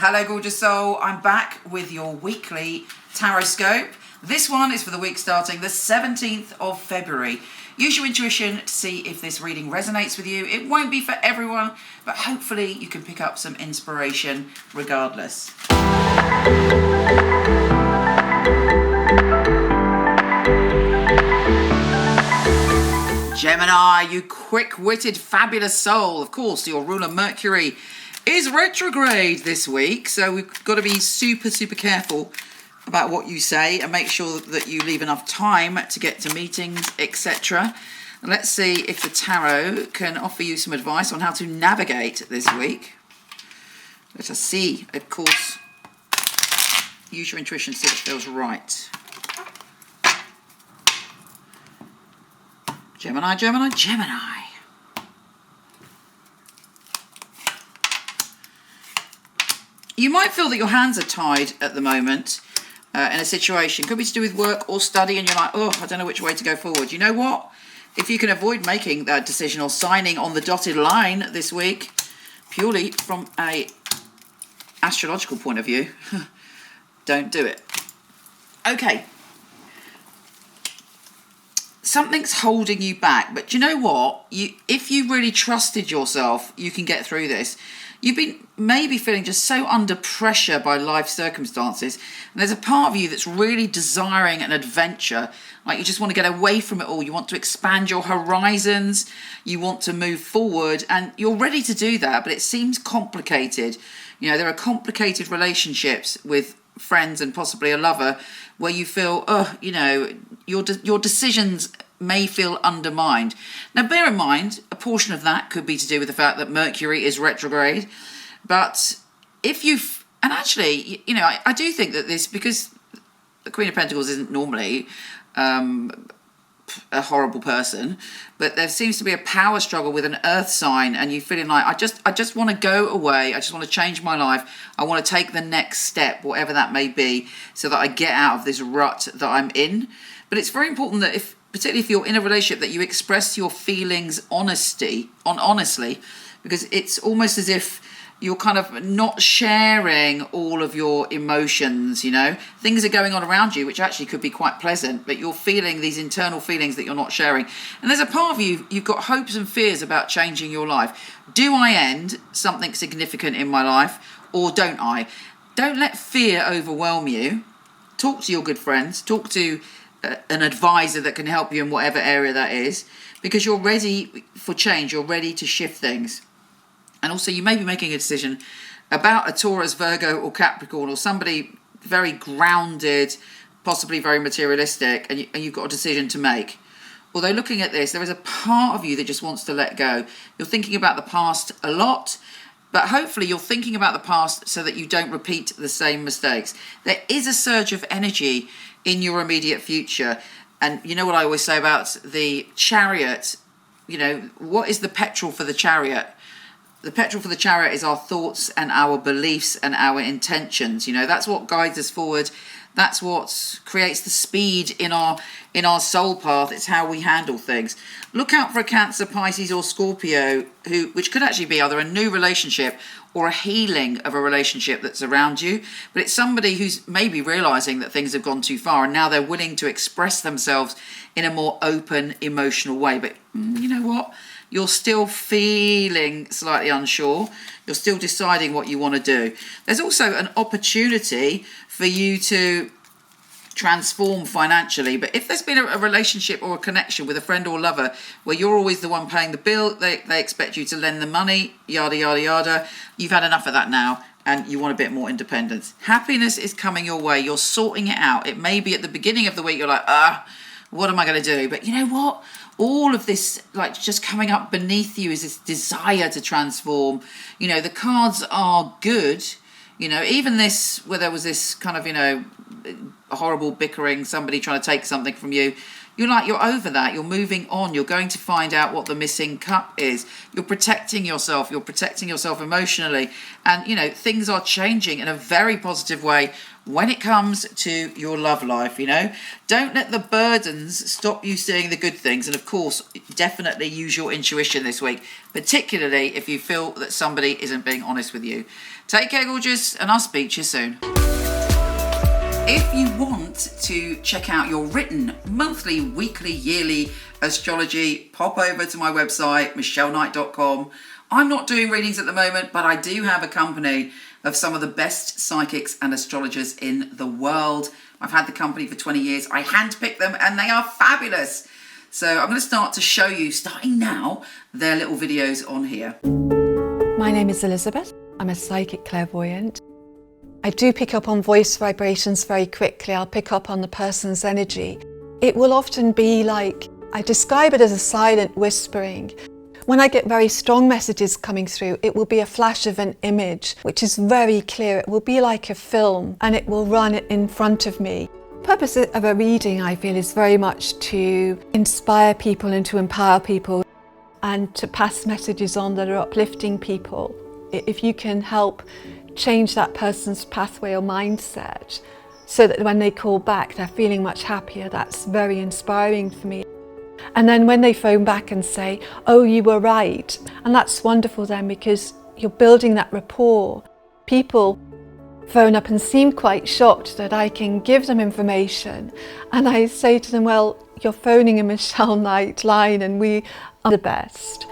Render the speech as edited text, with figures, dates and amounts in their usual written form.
Hello, gorgeous soul. I'm back with your weekly Tarotscope. This one is for the week starting the 17th of February. Use your intuition to see if this reading resonates with you. It won't be for everyone, but hopefully you can pick up some inspiration regardless. Gemini, you quick-witted, fabulous soul. Of course, your ruler Mercury is retrograde this week, so we've got to be super careful about what you say and make sure that you leave enough time to get to meetings, etc. Let's see if the tarot can offer you some advice on how to navigate this week. Let us see. Of course, use your intuition to see if it feels right. Gemini, Gemini, Gemini. You might feel that your hands are tied at the moment in a situation. Could be to do with work or study, and you're like, oh, I don't know which way to go forward. You know what? If you can avoid making that decision or signing on the dotted line this week, purely from a astrological point of view, don't do it. Okay. Something's holding you back, but do you know what? If you really trusted yourself, you can get through this. You've been maybe feeling just so under pressure by life circumstances, and there's a part of you that's really desiring an adventure. Like you just want to get away from it all. You want to expand your horizons. You want to move forward, and you're ready to do that, but it seems complicated. You know, there are complicated relationships with friends and possibly a lover where you feel, your decisions may feel undermined. Now, bear in mind, a portion of that could be to do with the fact that Mercury is retrograde. But if you've, and actually, I do think that this, because the Queen of Pentacles isn't normally a horrible person, but there seems to be a power struggle with an earth sign, and you feeling like, I just want to go away. I just want to change my life. I want to take the next step, whatever that may be, so that I get out of this rut that I'm in. But it's very important that particularly if you're in a relationship, that you express your feelings honestly, because it's almost as if you're kind of not sharing all of your emotions, Things are going on around you, which actually could be quite pleasant, but you're feeling these internal feelings that you're not sharing. And there's a part of you've got hopes and fears about changing your life. Do I end something significant in my life, or don't I? Don't let fear overwhelm you. Talk to your good friends. Talk to an advisor that can help you in whatever area that is, because you're ready for change. You're ready to shift things. And also you may be making a decision about a Taurus, Virgo or Capricorn, or somebody very grounded, possibly very materialistic, and you've got a decision to make. Although looking at this, there is a part of you that just wants to let go. You're thinking about the past a lot, but hopefully you're thinking about the past so that you don't repeat the same mistakes. There is a surge of energy in your immediate future. And you know what I always say about the chariot? What is the petrol for the chariot? The petrol for the chariot is our thoughts and our beliefs and our intentions. That's what guides us forward. That's what creates the speed in our soul path. It's how we handle things. Look out for a Cancer, Pisces or Scorpio, which could actually be either a new relationship or a healing of a relationship that's around you. But it's somebody who's maybe realizing that things have gone too far, and now they're willing to express themselves in a more open, emotional way. But you know what? You're still feeling slightly unsure. You're still deciding what you want to do. There's also an opportunity for you to transform financially. But if there's been a relationship or a connection with a friend or lover where you're always the one paying the bill, they expect you to lend them money, yada, yada, yada, you've had enough of that now and you want a bit more independence. Happiness is coming your way. You're sorting it out. It may be at the beginning of the week, you're like, what am I going to do? But you know what? All of this, like, just coming up beneath you is this desire to transform. The cards are good. Even this, where there was this kind of, horrible bickering, somebody trying to take something from you. You're over that. You're moving on. You're going to find out what the missing cup is. You're protecting yourself. You're protecting yourself emotionally. And, things are changing in a very positive way when it comes to your love life, you know. Don't let the burdens stop you seeing the good things. And of course, definitely use your intuition this week, particularly if you feel that somebody isn't being honest with you. Take care, gorgeous, and I'll speak to you soon. If you want to check out your written monthly, weekly, yearly astrology, pop over to my website, michelleknight.com. I'm not doing readings at the moment, but I do have a company of some of the best psychics and astrologers in the world. I've had the company for 20 years. I handpick them and they are fabulous. So I'm going to start to show you, starting now, their little videos on here. My name is Elizabeth. I'm a psychic clairvoyant. I do pick up on voice vibrations very quickly. I'll pick up on the person's energy. It will often be like, I describe it as a silent whispering. When I get very strong messages coming through, it will be a flash of an image, which is very clear. It will be like a film, and it will run in front of me. The purpose of a reading, I feel, is very much to inspire people and to empower people and to pass messages on that are uplifting people. If you can help change that person's pathway or mindset so that when they call back, they're feeling much happier, that's very inspiring for me. And then when they phone back and say, oh, you were right. And that's wonderful then, because you're building that rapport. People phone up and seem quite shocked that I can give them information. And I say to them, well, you're phoning a Michele Knight line and we are the best.